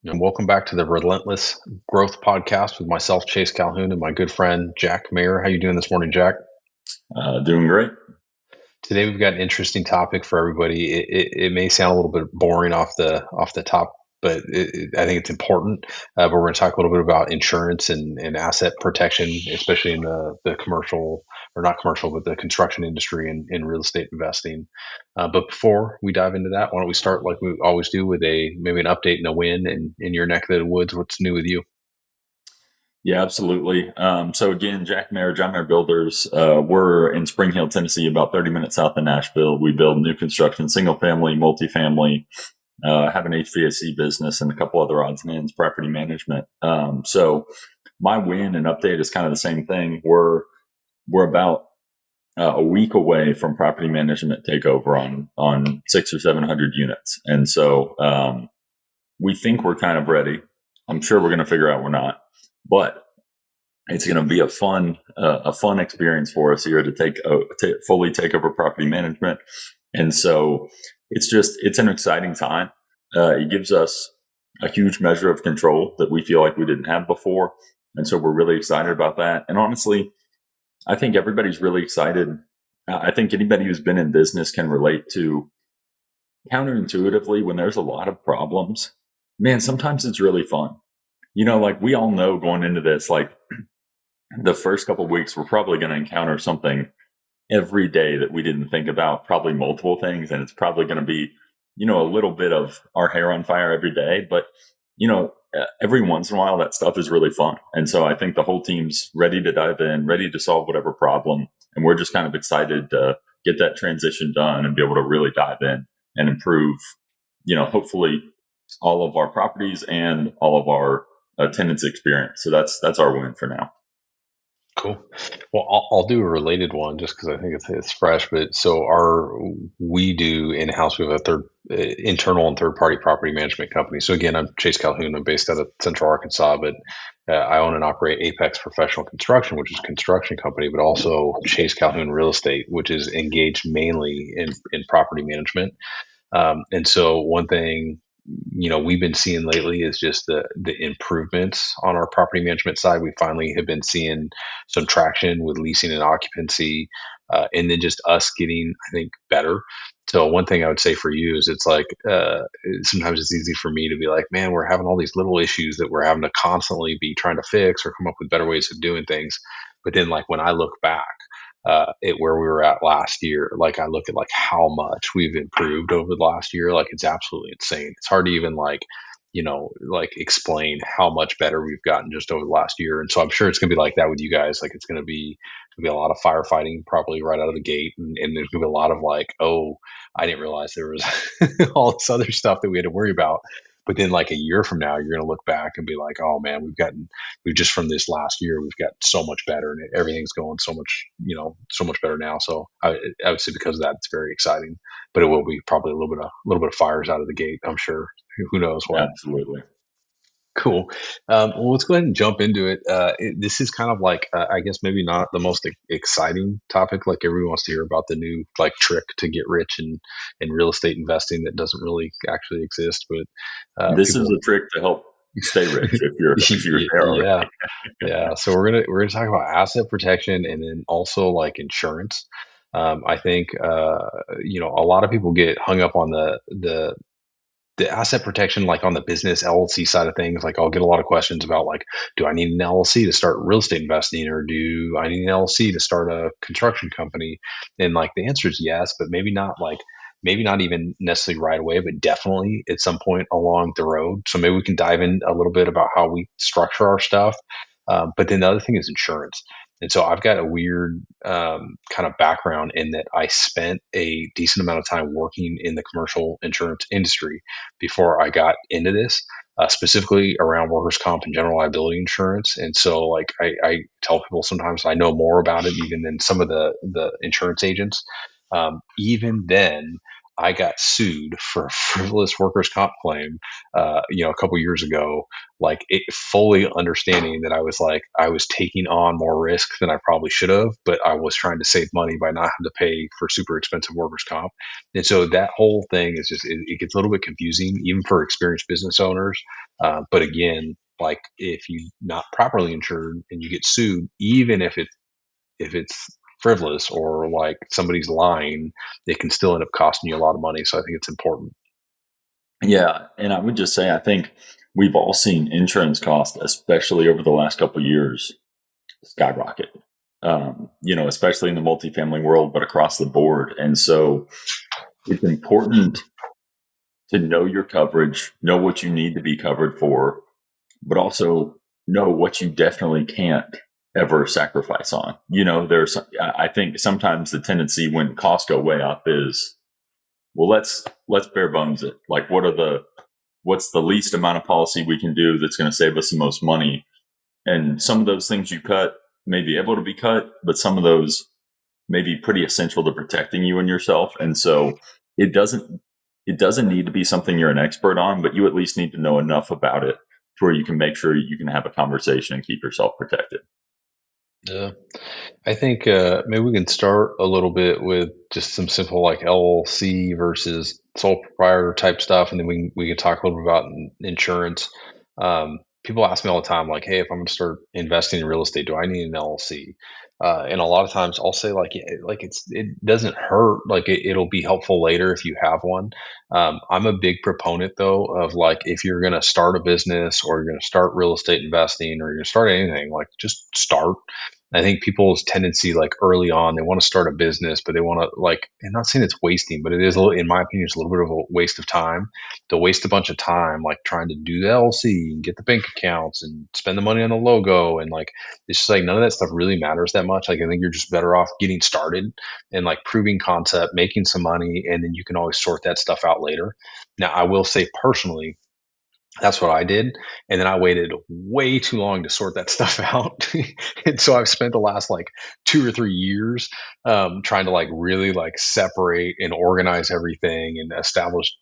And welcome back to the Relentless Growth Podcast with myself, Chase Calhoun, and my good friend Jack Maher. How you doing this morning, Jack? Doing great. Today we've got an interesting topic for everybody. It may sound a little bit boring off the top, but I think it's important. But we're going to talk a little bit about insurance and asset protection, especially in the commercial, or not commercial, but the construction industry and in real estate investing. But before we dive into that, why don't we start like we always do with maybe an update and a win in your neck of the woods? What's new with you? Yeah, absolutely. So again, Jack Maher, John Maher Builders, we're in Spring Hill, Tennessee, about 30 minutes south of Nashville. We build new construction, single family, multifamily, have an HVAC business and a couple other odds and ends, property management. So my win and update is kind of the same thing. We're about a week away from property management takeover on 600 or 700 units. And so we think we're kind of ready. I'm sure we're going to figure out we're not. But it's going to be a fun experience for us here to fully take over property management, and so it's an exciting time. It gives us a huge measure of control that we feel like we didn't have before, and so we're really excited about that. And honestly, I think everybody's really excited. I think anybody who's been in business can relate to counterintuitively when there's a lot of problems. Man, sometimes it's really fun. Like we all know going into this, like the first couple of weeks, we're probably going to encounter something every day that we didn't think about, probably multiple things. And it's probably going to be, a little bit of our hair on fire every day. But, every once in a while, that stuff is really fun. And so I think the whole team's ready to dive in, ready to solve whatever problem. And we're just kind of excited to get that transition done and be able to really dive in and improve, hopefully all of our properties and all of our tenants experience. So that's our win for now. Cool. Well, I'll do a related one just because I think it's fresh. But so we do in house. We have a internal and third party property management company. So again, I'm Chase Calhoun. I'm based out of Central Arkansas, but I own and operate Apex Professional Construction, which is a construction company, but also Chase Calhoun Real Estate, which is engaged mainly in property management. And so one thing we've been seeing lately is just the improvements on our property management side. We finally have been seeing some traction with leasing and occupancy, and then just us getting, I think, better. So one thing I would say for you is it's like sometimes it's easy for me to be like, man, we're having all these little issues that we're having to constantly be trying to fix or come up with better ways of doing things. But then like when I look back at where we were at last year, like I look at like how much we've improved over the last year, like it's absolutely insane. It's hard to even like explain how much better we've gotten just over the last year. And so I'm sure it's gonna be like that with you guys. Like it's gonna be a lot of firefighting probably right out of the gate, and there's gonna be a lot of like, oh, I didn't realize there was all this other stuff that we had to worry about. But then like a year from now, you're gonna look back and be like, oh man, we've just from this last year, we've got so much better, and everything's going so much, so much better now. So I would say because of that, it's very exciting. But it will be probably a little bit of fires out of the gate, I'm sure. Who knows what? Absolutely. Cool. Well, let's go ahead and jump into it. This is kind of like, I guess maybe not the most exciting topic. Like everyone wants to hear about the new like trick to get rich in real estate investing that doesn't really actually exist. But This is a trick to help stay rich if you're there. yeah, yeah. So we're gonna talk about asset protection and then also like insurance. I think a lot of people get hung up on the asset protection, like on the business LLC side of things. Like I'll get a lot of questions about like, do I need an LLC to start real estate investing, or do I need an LLC to start a construction company? And like the answer is yes, but maybe not even necessarily right away, but definitely at some point along the road. So maybe we can dive in a little bit about how we structure our stuff. But then the other thing is insurance. And so I've got a weird kind of background in that I spent a decent amount of time working in the commercial insurance industry before I got into this, specifically around workers' comp and general liability insurance. And so, like, I tell people sometimes I know more about it even than some of the insurance agents. Even then, I got sued for a frivolous workers' comp claim, a couple years ago, like it fully understanding that I was taking on more risk than I probably should have, but I was trying to save money by not having to pay for super expensive workers' comp. And so that whole thing is it gets a little bit confusing, even for experienced business owners. But again, like if you not properly insured and you get sued, even if it's frivolous or like somebody's lying, it can still end up costing you a lot of money. So I think it's important. Yeah, and I would just say I think we've all seen insurance costs, especially over the last couple of years, skyrocket. Especially in the multifamily world, but across the board. And so it's important to know your coverage, know what you need to be covered for, but also know what you definitely can't ever sacrifice on. I think sometimes the tendency when costs go way up is, well, let's bare bones it. Like, what's the least amount of policy we can do that's going to save us the most money? And some of those things you cut may be able to be cut, but some of those may be pretty essential to protecting you and yourself. And so it doesn't need to be something you're an expert on, but you at least need to know enough about it to where you can make sure you can have a conversation and keep yourself protected. Yeah. I think maybe we can start a little bit with just some simple like LLC versus sole proprietor type stuff, and then we can talk a little bit about insurance. People ask me all the time, like, "Hey, if I'm going to start investing in real estate, do I need an LLC?" And a lot of times, I'll say like, yeah, like it doesn't hurt. Like it'll be helpful later if you have one. I'm a big proponent though of like if you're going to start a business or you're going to start real estate investing or you're going to start anything, like just start. I think people's tendency, like early on, they want to start a business, but they want to like, I'm not saying it's wasting, but it is, a little, in my opinion, it's a little bit of a waste of time. To waste a bunch of time, like trying to do the LLC and get the bank accounts and spend the money on the logo. And like, it's just like none of that stuff really matters that much. Like, I think you're just better off getting started and like proving concept, making some money, and then you can always sort that stuff out later. Now, I will say personally, that's what I did. And then I waited way too long to sort that stuff out. And so I've spent the last like 2 or 3 years trying to like really like separate and organize everything and establish,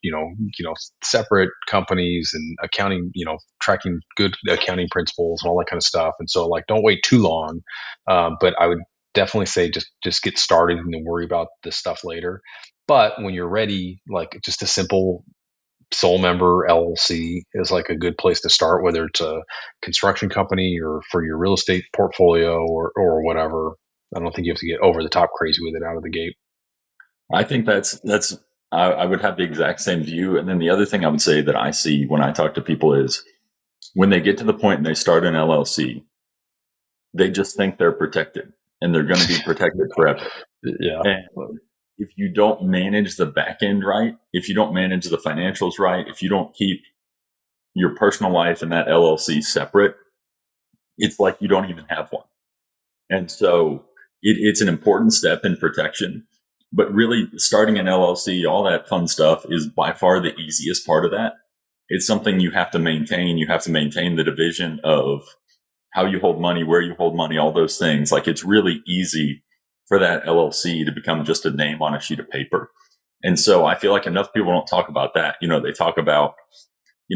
separate companies and accounting, tracking good accounting principles and all that kind of stuff. And so like, don't wait too long. But I would definitely say just get started and then worry about this stuff later. But when you're ready, like just a simple sole member LLC is like a good place to start, whether it's a construction company or for your real estate portfolio or whatever. I don't think you have to get over the top crazy with it out of the gate. I think I would have the exact same view. And then the other thing I would say that I see when I talk to people is when they get to the point and they start an LLC, they just think they're protected and they're going to be protected forever. Yeah. And if you don't manage the back end right, if you don't manage the financials right, if you don't keep your personal life and that LLC separate, it's like you don't even have one. And so it's an important step in protection. But really, starting an LLC, all that fun stuff is by far the easiest part of that. It's something you have to maintain. You have to maintain the division of how you hold money, where you hold money, all those things. Like it's really easy for that LLC to become just a name on a sheet of paper. And so I feel like enough people don't talk about that. They talk about,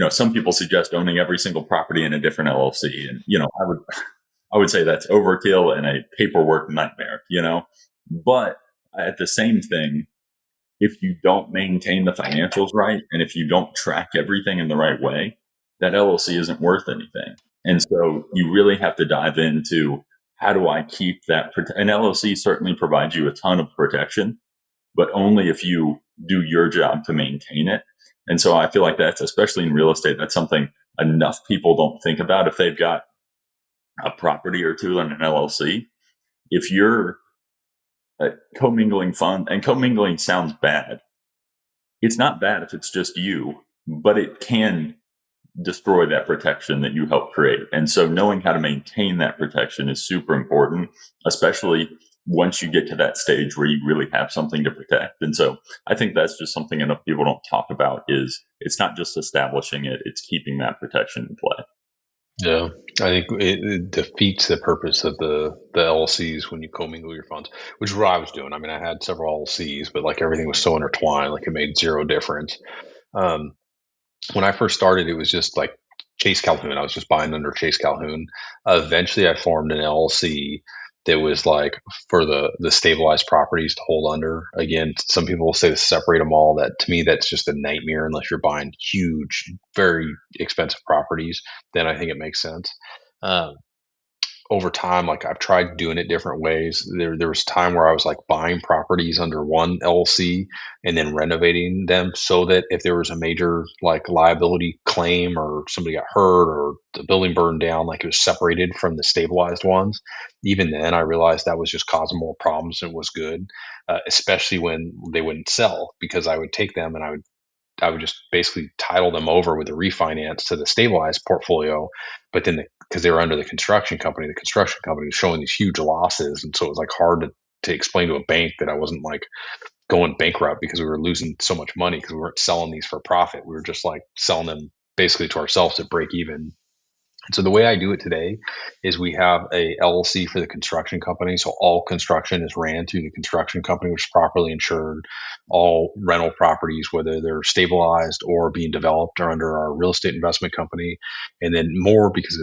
some people suggest owning every single property in a different LLC. And, I would say that's overkill and a paperwork nightmare, but at the same thing, if you don't maintain the financials right, and if you don't track everything in the right way, that LLC isn't worth anything. And so you really have to dive into how do I keep that? An LLC certainly provides you a ton of protection, but only if you do your job to maintain it. And so I feel like that's, especially in real estate, that's something enough people don't think about. If they've got a property or two in an LLC, if you're a co-mingling fund, and co-mingling sounds bad, it's not bad if it's just you, but it can destroy that protection that you help create. And so knowing how to maintain that protection is super important, especially once you get to that stage where you really have something to protect. And so I think that's just something enough people don't talk about is it's not just establishing it, it's keeping that protection in play. Yeah, I think it defeats the purpose of the LLCs when you commingle your funds, which is what I was doing. I mean, I had several LLCs, but like everything was so intertwined, like it made zero difference. Um, when I first started, it was just like Chase Calhoun. I was just buying under Chase Calhoun. Eventually, I formed an LLC that was like for the stabilized properties to hold under. Again, some people will say to separate them all. That to me, that's just a nightmare unless you're buying huge, very expensive properties. Then I think it makes sense. Um, Over time, like I've tried doing it different ways. There was time where I was like buying properties under one LLC and then renovating them so that if there was a major like liability claim or somebody got hurt or the building burned down, like it was separated from the stabilized ones. Even then, I realized that was just causing more problems than it was good, especially when they wouldn't sell because I would take them and I would just basically title them over with a refinance to the stabilized portfolio. But then because they were under the construction company was showing these huge losses. And so it was like hard to explain to a bank that I wasn't like going bankrupt because we were losing so much money because we weren't selling these for profit. We were just like selling them basically to ourselves at break even. And so the way I do it today is we have a LLC for the construction company. So all construction is ran through the construction company, which is properly insured. All rental properties, whether they're stabilized or being developed, are under our real estate investment company. And then more because,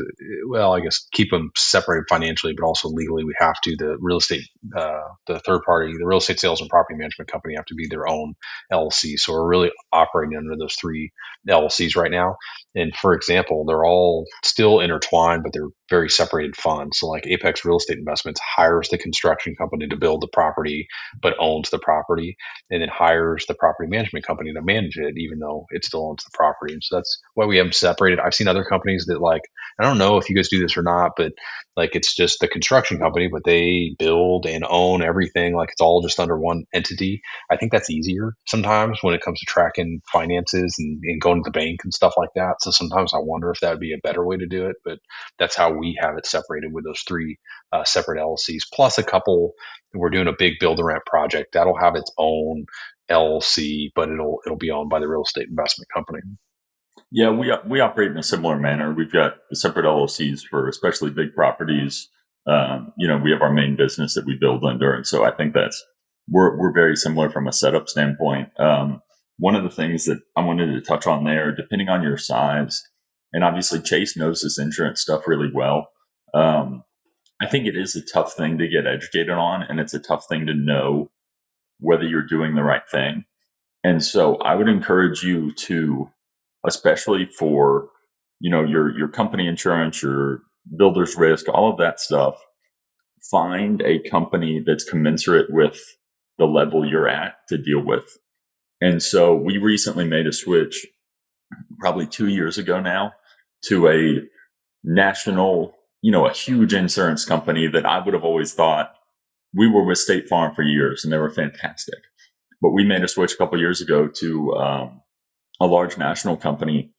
well, I guess keep them separated financially, but also legally, we have to. The real estate, the third party, the real estate sales and property management company have to be their own LLC. So we're really operating under those three LLCs right now. And for example, they're all still intertwined, but they're very separated funds. So, like Apex Real Estate Investments hires the construction company to build the property, but owns the property, and then hires the property management company to manage it, even though it still owns the property. And so that's why we have them separated. I've seen other companies that, like, I don't know if you guys do this or not, but like it's just the construction company, but they build and own everything. Like it's all just under one entity. I think that's easier sometimes when it comes to tracking finances and going to the bank and stuff like that. So sometimes I wonder if that would be a better way to do it, but that's how we have it separated with those three separate LLCs, plus a couple. We're doing a big build to rent project that'll have its own LLC, but it'll be owned by the real estate investment company. Yeah, we operate in a similar manner. We've got separate LLCs for especially big properties. We have our main business that we build under, and so I think we're very similar from a setup standpoint. One of the things that I wanted to touch on there, depending on your size, and obviously Chase knows this insurance stuff really well. I think it is a tough thing to get educated on, and it's a tough thing to know whether you're doing the right thing. And so I would encourage you to, especially for, your company insurance, your builder's risk, all of that stuff, find a company that's commensurate with the level you're at to deal with. And so we recently made a switch probably 2 years ago now to a national, a huge insurance company that I would have always thought. We were with State Farm for years and they were fantastic. But we made a switch a couple years ago to a large national company,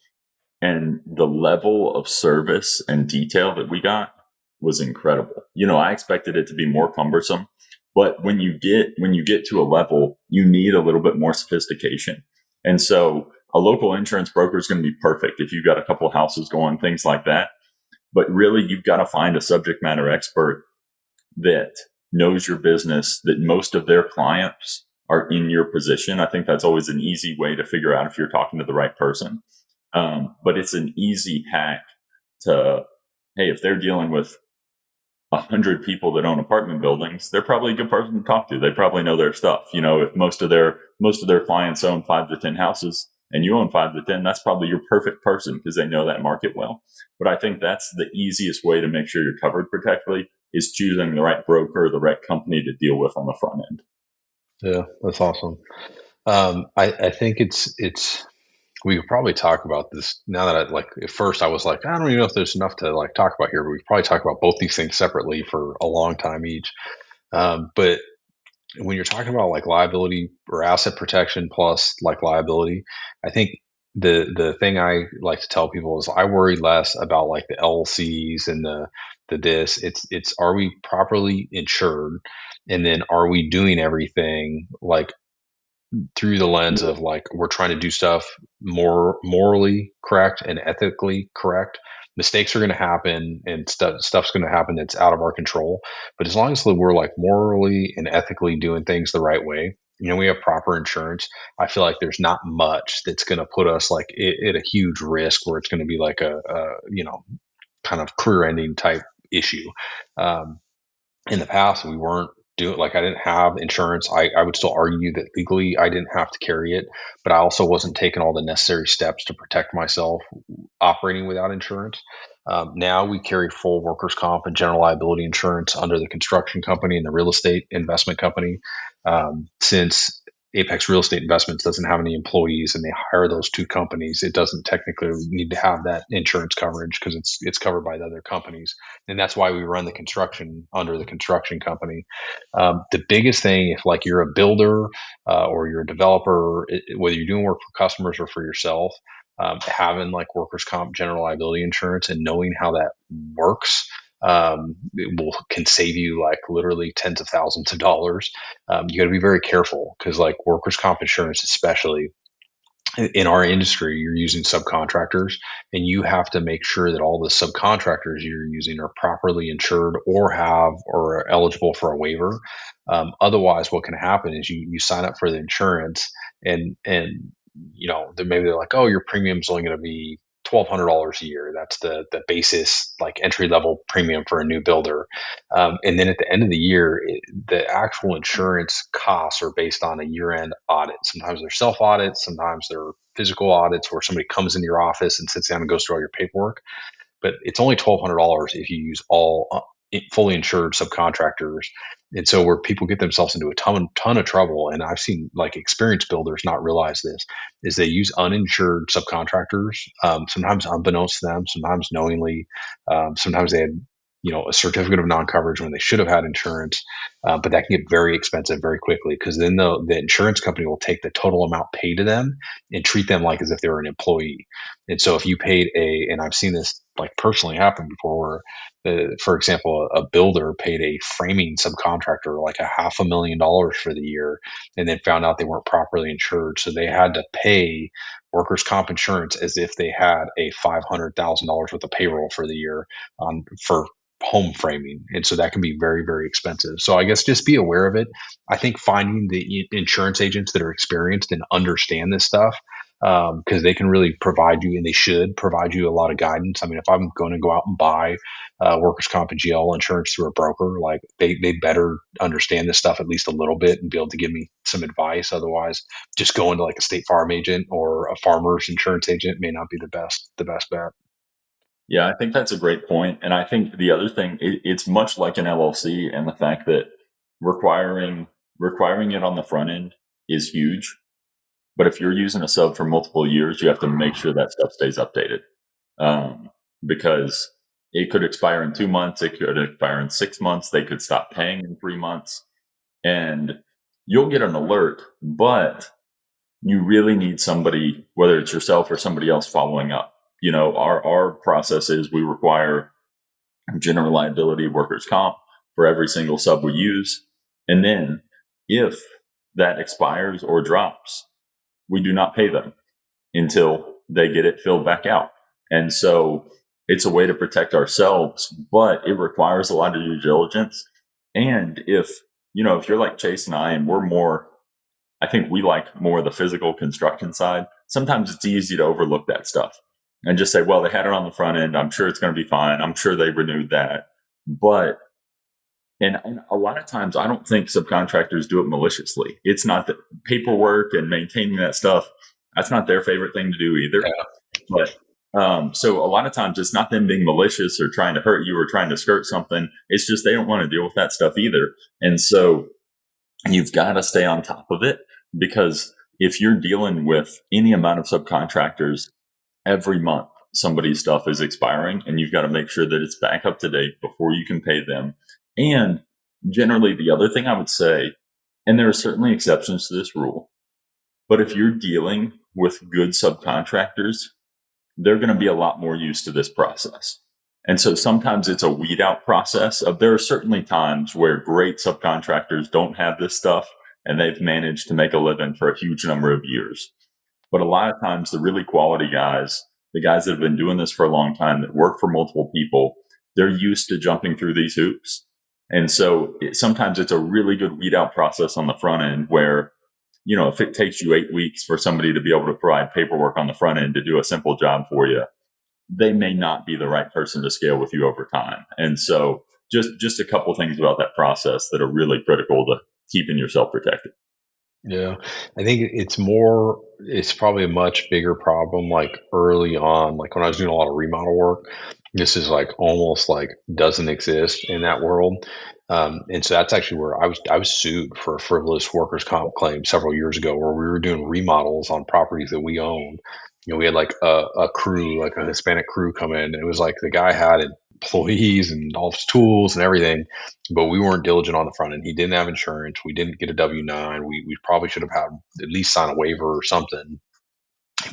and the level of service and detail that we got was incredible. I expected it to be more cumbersome, but when you get to a level, you need a little bit more sophistication. And so a local insurance broker is going to be perfect if you've got a couple of houses going, things like that. But really, you've got to find a subject matter expert that knows your business, that most of their clients are in your position. I think that's always an easy way to figure out if you're talking to the right person. But it's an easy hack to, hey, if they're dealing with 100 people that own apartment buildings, they're probably a good person to talk to. They probably know their stuff. If most of their clients own 5 to 10 houses and you own 5 to 10, that's probably your perfect person because they know that market well. But I think that's the easiest way to make sure you're covered protectively is choosing the right broker, the right company to deal with on the front end. Yeah, that's awesome. I think it's we could probably talk about this now that at first I was like, I don't even know if there's enough to like talk about here, but we could probably talk about both these things separately for a long time each. But when you're talking about like liability or asset protection plus like liability, I think the thing I like to tell people is I worry less about like the LLCs and the this. It's are we properly insured, and then are we doing everything like through the lens of like we're trying to do stuff more morally correct and ethically correct, mistakes are going to happen and stuff's going to happen that's out of our control. But as long as we're like morally and ethically doing things the right way, we have proper insurance. I feel like there's not much that's going to put us like at a huge risk where it's going to be like a kind of career ending type issue. Um, in the past, we weren't doing like I didn't have insurance. I would still argue that legally I didn't have to carry it, but I also wasn't taking all the necessary steps to protect myself operating without insurance. Now we carry full workers' comp and general liability insurance under the construction company and the real estate investment company. Since Apex Real Estate Investments doesn't have any employees and they hire those two companies, it doesn't technically need to have that insurance coverage because it's covered by the other companies, and that's why we run the construction under the construction company. The biggest thing, if like you're a builder or you're a developer, whether you're doing work for customers or for yourself, having like workers' comp, general liability insurance, and knowing how that works can save you like literally tens of thousands of dollars. You got to be very careful because like workers' comp insurance, especially in our industry, you're using subcontractors, and you have to make sure that all the subcontractors you're using are properly insured or are eligible for a waiver. Otherwise, what can happen is you sign up for the insurance, and maybe they're like, oh, your premium's only going to be $1,200 a year. That's the basis, like entry level premium for a new builder. And then at the end of the year, the actual insurance costs are based on a year end audit. Sometimes they're self audits, sometimes they're physical audits where somebody comes into your office and sits down and goes through all your paperwork. But it's only $1,200 if you use all fully insured subcontractors. And so where people get themselves into a ton of trouble, and I've seen like experienced builders not realize this, is they use uninsured subcontractors, sometimes unbeknownst to them, sometimes knowingly, sometimes they had a certificate of non-coverage when they should have had insurance, but that can get very expensive very quickly because then the insurance company will take the total amount paid to them and treat them like as if they were an employee. And so if you paid and I've seen this like personally happen before, where for example, a builder paid a framing subcontractor like $500,000 for the year, and then found out they weren't properly insured, so they had to pay workers' comp insurance as if they had a $500,000 worth of payroll for the year for home framing. And so that can be very, very expensive. So I guess just be aware of it. I think finding the insurance agents that are experienced and understand this stuff, because they can really provide you, and they should provide you a lot of guidance. I mean, if I'm going to go out and buy workers' comp and GL insurance through a broker, like they better understand this stuff at least a little bit and be able to give me some advice. Otherwise, just going to like a State Farm agent or a farmer's insurance agent may not be the best bet. Yeah, I think that's a great point. And I think the other thing, it's much like an LLC, and the fact that requiring it on the front end is huge. But if you're using a sub for multiple years, you have to make sure that stuff stays updated, because it could expire in 2 months, it could expire in 6 months, they could stop paying in 3 months, and you'll get an alert, but you really need somebody, whether it's yourself or somebody else, following up. Our process is we require general liability, workers' comp for every single sub we use. And then if that expires or drops, we do not pay them until they get it filled back out. And so it's a way to protect ourselves, but it requires a lot of due diligence. And if you're like Chase and I, and I think we like more the physical construction side, sometimes it's easy to overlook that stuff and just say, well, they had it on the front end, I'm sure it's going to be fine, I'm sure they renewed that. But and a lot of times I don't think subcontractors do it maliciously. It's not the paperwork and maintaining that stuff, that's not their favorite thing to do either. Yeah. But so a lot of times it's not them being malicious or trying to hurt you or trying to skirt something. It's just they don't want to deal with that stuff either. And so you've got to stay on top of it, because if you're dealing with any amount of subcontractors, every month somebody's stuff is expiring, and you've got to make sure that it's back up to date before you can pay them. And generally, the other thing I would say, and there are certainly exceptions to this rule, but if you're dealing with good subcontractors, they're going to be a lot more used to this process. And so sometimes it's a weed out process. There are certainly times where great subcontractors don't have this stuff and they've managed to make a living for a huge number of years. But a lot of times the really quality guys, the guys that have been doing this for a long time, that work for multiple people, they're used to jumping through these hoops. And so sometimes it's a really good weed out process on the front end where, if it takes you 8 weeks for somebody to be able to provide paperwork on the front end to do a simple job for you, they may not be the right person to scale with you over time. And so just a couple things about that process that are really critical to keeping yourself protected. Yeah, I think it's probably a much bigger problem like early on, like when I was doing a lot of remodel work. This is like almost like doesn't exist in that world. And so that's actually where I was sued for a frivolous workers' comp claim several years ago, where we were doing remodels on properties that we owned. We had like a crew, like a Hispanic crew come in, and it was like the guy had employees and all his tools and everything, but we weren't diligent on the front end. He didn't have insurance. We didn't get a W-9. We probably should have had at least sign a waiver or something.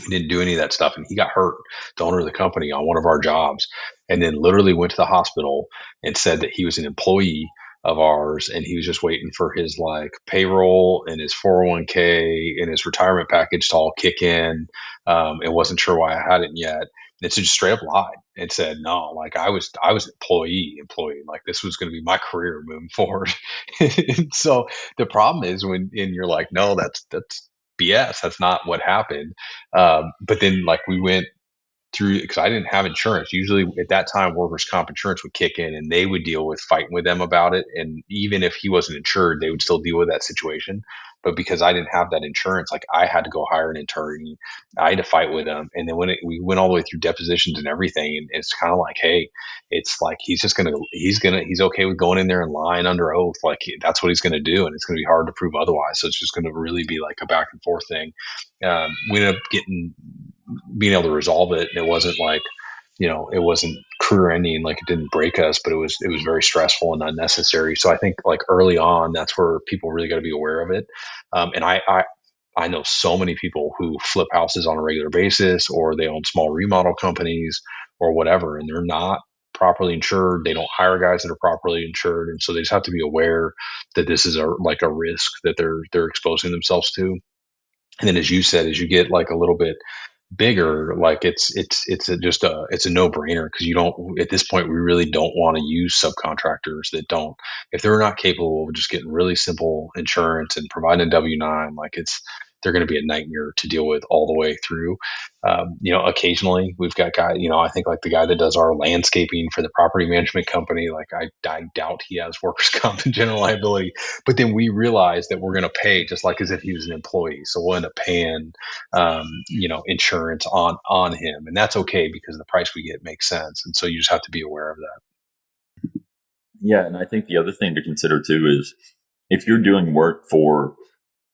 We didn't do any of that stuff. And he got hurt, the owner of the company, on one of our jobs, and then literally went to the hospital and said that he was an employee of ours and he was just waiting for his like payroll and his 401k and his retirement package to all kick in. And wasn't sure why I hadn't yet. And so just straight up lied and said, no, like I was employee, like this was going to be my career moving forward. And so the problem is when, and you're like, no, that's BS. That's not what happened. But then like we went through, because I didn't have insurance. Usually at that time, workers' comp insurance would kick in and they would deal with fighting with them about it. And even if he wasn't insured, they would still deal with that situation. But because I didn't have that insurance, like I had to go hire an attorney. I had to fight with them. And then we went all the way through depositions and everything. And it's kind of like, hey, it's like he's okay with going in there and lying under oath. Like that's what he's going to do. And it's going to be hard to prove otherwise. So it's just going to really be like a back and forth thing. We ended up being able to resolve it. And it wasn't like, it wasn't career ending, like it didn't break us, but it was very stressful and unnecessary. So I think like early on, that's where people really got to be aware of it. And I know so many people who flip houses on a regular basis, or they own small remodel companies or whatever, and they're not properly insured. They don't hire guys that are properly insured. And so they just have to be aware that this is like a risk that they're exposing themselves to. And then, as you said, as you get like a little bit bigger, like it's a no brainer, because you don't, at this point we really don't want to use subcontractors that don't, if they're not capable of just getting really simple insurance and providing a W-9, like they're going to be a nightmare to deal with all the way through. Occasionally we've got guy, I think like the guy that does our landscaping for the property management company, like I doubt he has workers' comp and general liability, but then we realize that we're going to pay just like as if he was an employee. So we'll end up paying, insurance on him, and that's okay because the price we get makes sense. And so you just have to be aware of that. Yeah, and I think the other thing to consider too is if you're doing work for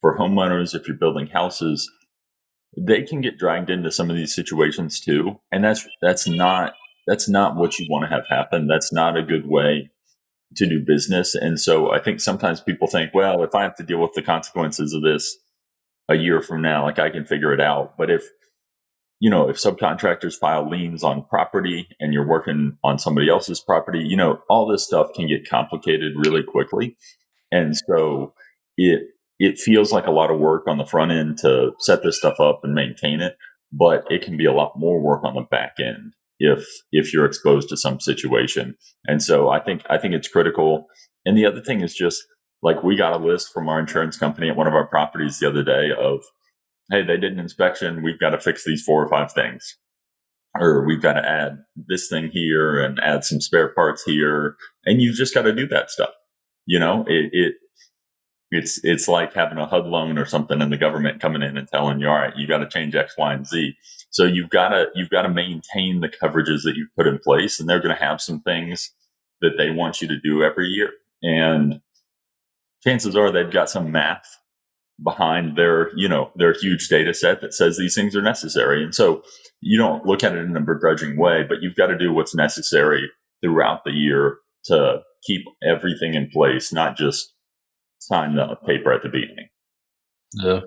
homeowners, if you're building houses, they can get dragged into some of these situations too, and that's not what you want to have happen. That's not a good way to do business. And so I think sometimes people think, well, if I have to deal with the consequences of this a year from now, like I can figure it out. But if subcontractors file liens on property and you're working on somebody else's property, all this stuff can get complicated really quickly. And so it feels like a lot of work on the front end to set this stuff up and maintain it, but it can be a lot more work on the back end if you're exposed to some situation. And so I think it's critical. And the other thing is just like we got a list from our insurance company at one of our properties the other day of, hey, they did an inspection. We've got to fix these 4 or 5 things, or we've got to add this thing here and add some spare parts here. And you've just got to do that stuff. It's like having a HUD loan or something and the government coming in and telling you, all right, you got to change X, Y, and Z. So you've got to maintain the coverages that you've put in place, and they're going to have some things that they want you to do every year. And chances are they've got some math behind their huge data set that says these things are necessary. And so you don't look at it in a begrudging way, but you've got to do what's necessary throughout the year to keep everything in place, not just sign the paper at the beginning. Yeah,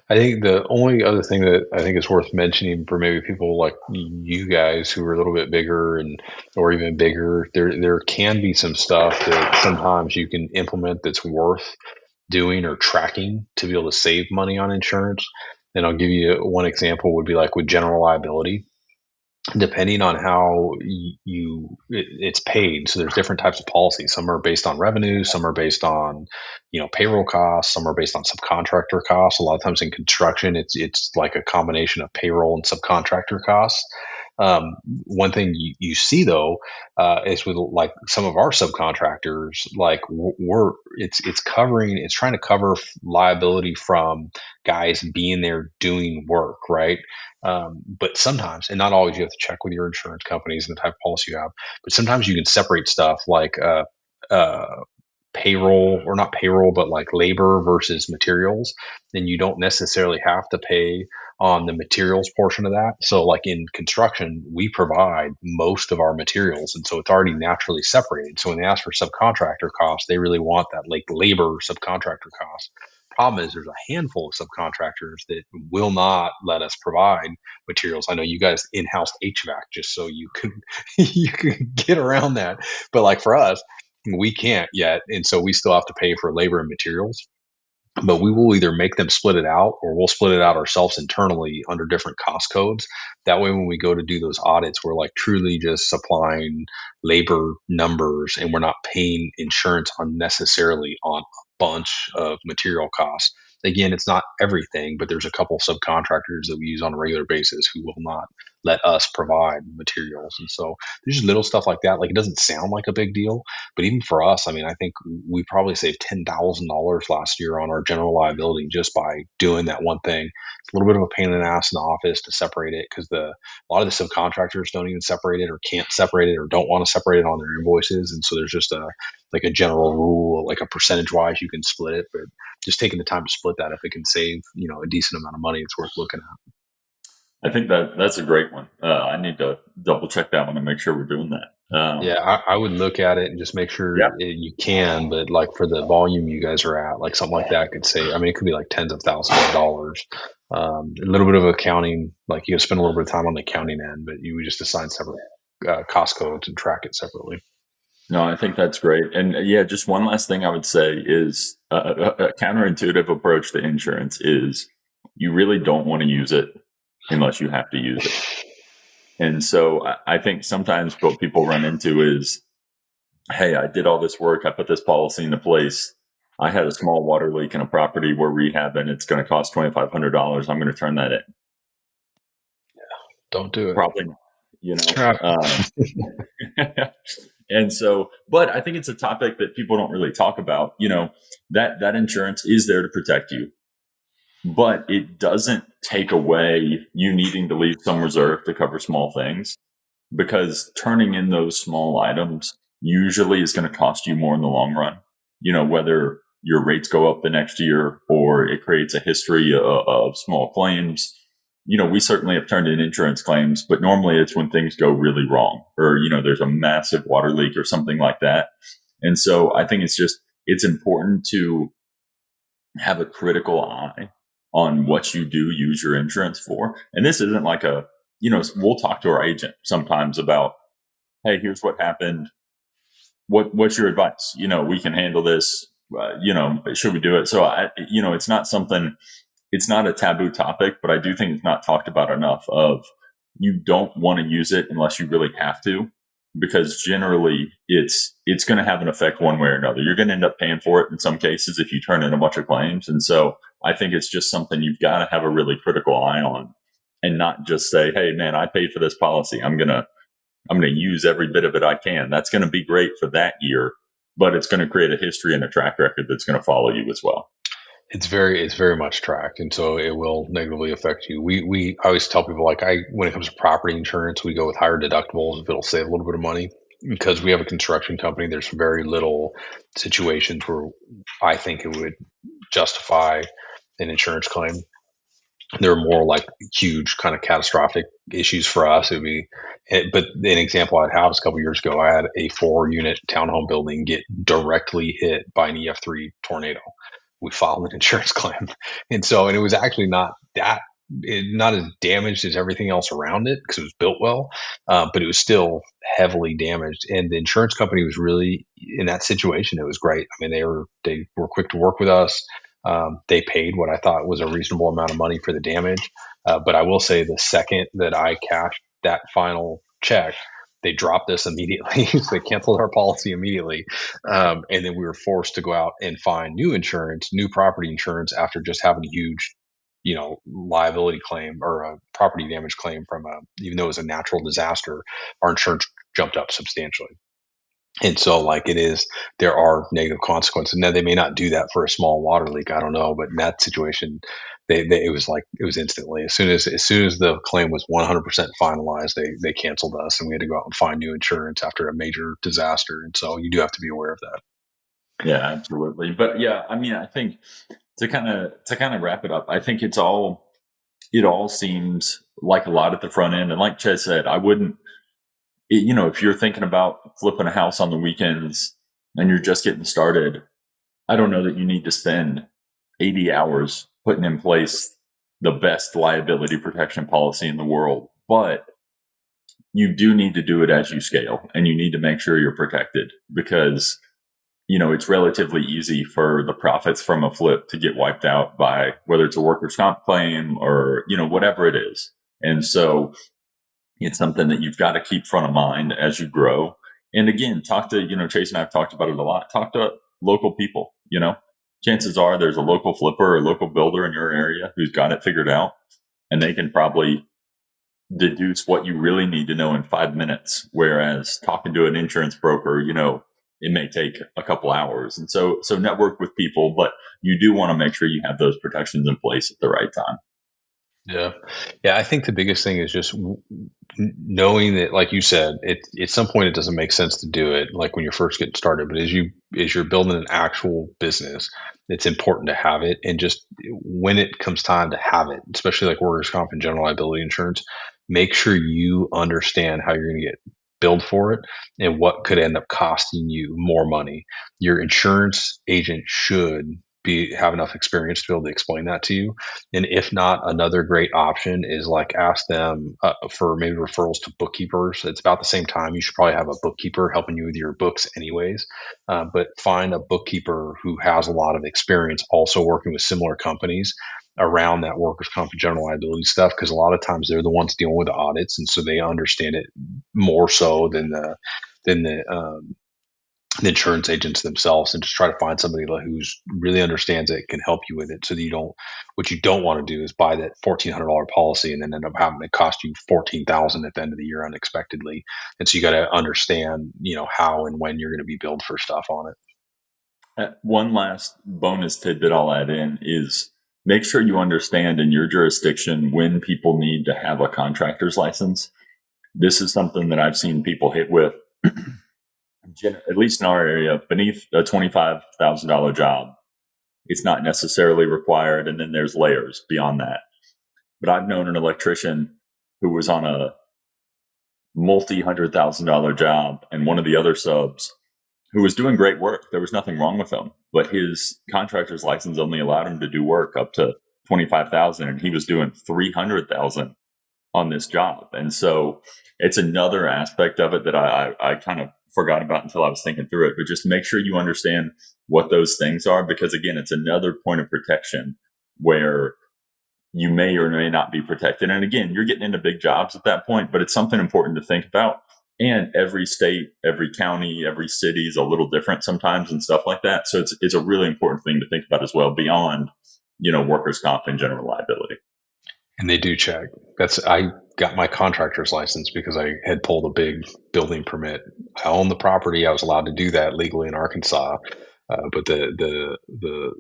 I think the only other thing that I think is worth mentioning for maybe people like you guys who are a little bit bigger or even bigger, there can be some stuff that sometimes you can implement that's worth doing or tracking to be able to save money on insurance. And I'll give you one example would be like with general liability. depending on how it's paid. So there's different types of policies. Some are based on revenue, some are based on, payroll costs, some are based on subcontractor costs. A lot of times in construction, it's like a combination of payroll and subcontractor costs. One thing you see though, is with like some of our subcontractors, like it's trying to cover liability from guys being there doing work, right? But sometimes, and not always, you have to check with your insurance companies and the type of policy you have. But sometimes you can separate stuff like uh, payroll, or not payroll, but like labor versus materials. Then you don't necessarily have to pay on the materials portion of that. So, like in construction, we provide most of our materials, and so it's already naturally separated. So when they ask for subcontractor costs, they really want that like labor subcontractor cost. Problem is, there's a handful of subcontractors that will not let us provide materials. I know you guys in-house HVAC just so you can you can get around that, but like for us, we can't yet, and so we still have to pay for labor and materials. But we will either make them split it out, or we'll split it out ourselves internally under different cost codes. That way, when we go to do those audits, we're like truly just supplying labor numbers, and we're not paying insurance unnecessarily on a bunch of material costs. Again, it's not everything, but there's a couple subcontractors that we use on a regular basis who will not let us provide materials. And so there's just little stuff like that. Like, it doesn't sound like a big deal, but even for us, I mean, I think we probably saved $10,000 last year on our general liability just by doing that one thing. It's a little bit of a pain in the ass in the office to separate it, because a lot of the subcontractors don't even separate it, or can't separate it, or don't want to separate it on their invoices. And so there's just a general rule, like a percentage wise, you can split it. But just taking the time to split that, if it can save a decent amount of money, it's worth looking at. I think that's a great one. I need to double check that one and make sure we're doing that. Yeah, I would look at it and just make sure Yeah. you can, but like for the volume you guys are at, like something like that could save. I mean, it could be like tens of thousands of dollars. A little bit of accounting, like you spend a little bit of time on the accounting end, but you would just assign separate cost codes and track it separately. No, I think that's great. And yeah, just one last thing I would say is a counterintuitive approach to insurance is you really don't want to use it unless you have to use it. And so I think sometimes what people run into is, hey, I did all this work. I put this policy into place. I had a small water leak in a property we're rehabbing. It's going to cost $2,500. I'm going to turn that in. Don't do it. Probably, And so, but I think it's a topic that people don't really talk about. That insurance is there to protect you, but it doesn't take away you needing to leave some reserve to cover small things, because turning in those small items usually is going to cost you more in the long run. Whether your rates go up the next year or it creates a history of small claims. We certainly have turned in insurance claims, but normally it's when things go really wrong, or, there's a massive water leak or something like that. And so I think it's important to have a critical eye on what you do use your insurance for. And this isn't like we'll talk to our agent sometimes about, hey, here's what happened. What's your advice? We can handle this. Should we do it? So it's not something. It's not a taboo topic, but I do think it's not talked about enough. Of you don't want to use it unless you really have to, because generally it's going to have an effect one way or another. You're going to end up paying for it in some cases if you turn in a bunch of claims. And so I think it's just something you've got to have a really critical eye on, and not just say, hey, man, I paid for this policy. I'm going to use every bit of it I can. That's going to be great for that year, but it's going to create a history and a track record that's going to follow you as well. It's very much tracked, and so it will negatively affect you. We I always tell people, like, when it comes to property insurance, we go with higher deductibles if it'll save a little bit of money. Because we have a construction company, there's very little situations where I think it would justify an insurance claim. There are more like huge kind of catastrophic issues for us. It would be, but an example I'd have is a couple of years ago, I had a 4-unit townhome building get directly hit by an EF3 tornado. We filed an insurance claim. And it was actually not as damaged as everything else around it, because it was built well, but it was still heavily damaged. And the insurance company was really, in that situation, it was great. I mean, they were quick to work with us. They paid what I thought was a reasonable amount of money for the damage. But I will say, the second that I cashed that final check, they dropped us immediately. So they canceled our policy immediately. And then we were forced to go out and find new property insurance after just having a huge, liability claim or a property damage claim even though it was a natural disaster, our insurance jumped up substantially. And so, there are negative consequences. Now, they may not do that for a small water leak. I don't know, but in that situation, it was instantly as soon as the claim was 100% finalized, they canceled us, and we had to go out and find new insurance after a major disaster. And so, you do have to be aware of that. Yeah, absolutely. But yeah, I mean, I think to kind of wrap it up, I think it all seems like a lot at the front end, and like Chez said, I wouldn't. If you're thinking about flipping a house on the weekends and you're just getting started, I don't know that you need to spend 80 hours putting in place the best liability protection policy in the world. But you do need to do it as you scale, and you need to make sure you're protected, because it's relatively easy for the profits from a flip to get wiped out by whether it's a workers' comp claim or, whatever it is. And so it's something that you've got to keep front of mind as you grow. And again, talk to, Chase and I have talked about it a lot. Talk to local people, chances are there's a local flipper or local builder in your area who's got it figured out, and they can probably deduce what you really need to know in 5 minutes. Whereas talking to an insurance broker, it may take a couple hours. And so network with people, but you do want to make sure you have those protections in place at the right time. Yeah. Yeah. I think the biggest thing is just knowing that, like you said, at some point it doesn't make sense to do it like when you're first getting started, but as you're building an actual business, it's important to have it. And just when it comes time to have it, especially like workers' comp and general liability insurance, make sure you understand how you're going to get billed for it and what could end up costing you more money. Your insurance agent should have enough experience to be able to explain that to you. And if not, another great option is ask them for maybe referrals to bookkeepers. It's about the same time. You should probably have a bookkeeper helping you with your books anyways. But find a bookkeeper who has a lot of experience also working with similar companies around that workers' comp and general liability stuff, because a lot of times they're the ones dealing with the audits, and so they understand it more so than the insurance agents themselves. And just try to find somebody who's really understands it, can help you with it, so that what you don't want to do is buy that $1,400 policy and then end up having it cost you $14,000 at the end of the year unexpectedly. And so you got to understand, how and when you're going to be billed for stuff on it. One last bonus tidbit I'll add in is make sure you understand in your jurisdiction when people need to have a contractor's license. This is something that I've seen people hit with, at least in our area, beneath a $25,000 job. It's not necessarily required, and then there's layers beyond that. But I've known an electrician who was on a multi-$100,000 job, and one of the other subs who was doing great work. There was nothing wrong with him, but his contractor's license only allowed him to do work up to $25,000, and he was doing $300,000 on this job. And so it's another aspect of it that I kind of forgot about until I was thinking through it. But just make sure you understand what those things are, because again, it's another point of protection where you may or may not be protected. And again, you're getting into big jobs at that point, but it's something important to think about. And every state, every county, every city is a little different sometimes and stuff like that. So it's a really important thing to think about as well, beyond, workers' comp and general liability. And they do check. I got my contractor's license because I had pulled a big building permit. I own the property. I was allowed to do that legally in Arkansas. But the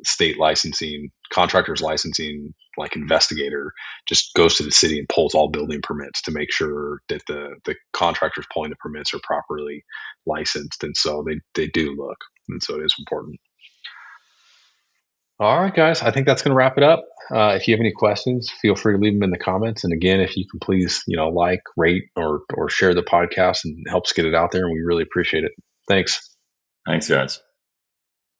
state licensing, contractor's licensing, investigator, just goes to the city and pulls all building permits to make sure that the contractors pulling the permits are properly licensed. And so they do look. And so it is important. All right, guys, I think that's going to wrap it up. If you have any questions, feel free to leave them in the comments. And again, if you can please, rate or share the podcast, and helps get it out there. And we really appreciate it. Thanks. Thanks, guys.